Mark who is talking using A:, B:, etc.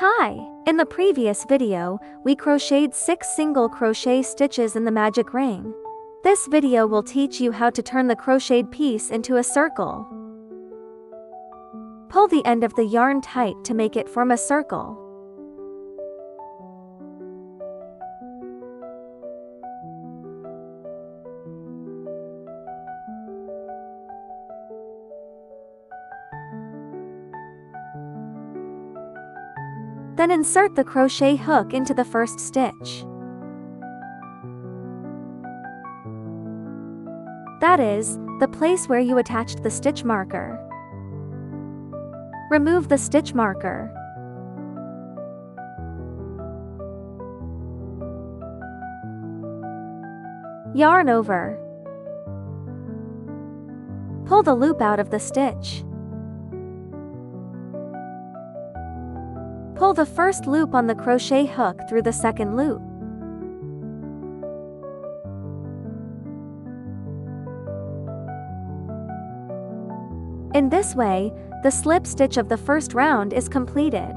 A: Hi! In the previous video, we crocheted 6 single crochet stitches in the magic ring. This video will teach you how to turn the crocheted piece into a circle. Pull the end of the yarn tight to make it form a circle. Then insert the crochet hook into the first stitch. That is, the place where you attached the stitch marker. Remove the stitch marker. Yarn over. Pull the loop out of the stitch. Pull the first loop on the crochet hook through the second loop. In this way, the slip stitch of the first round is completed.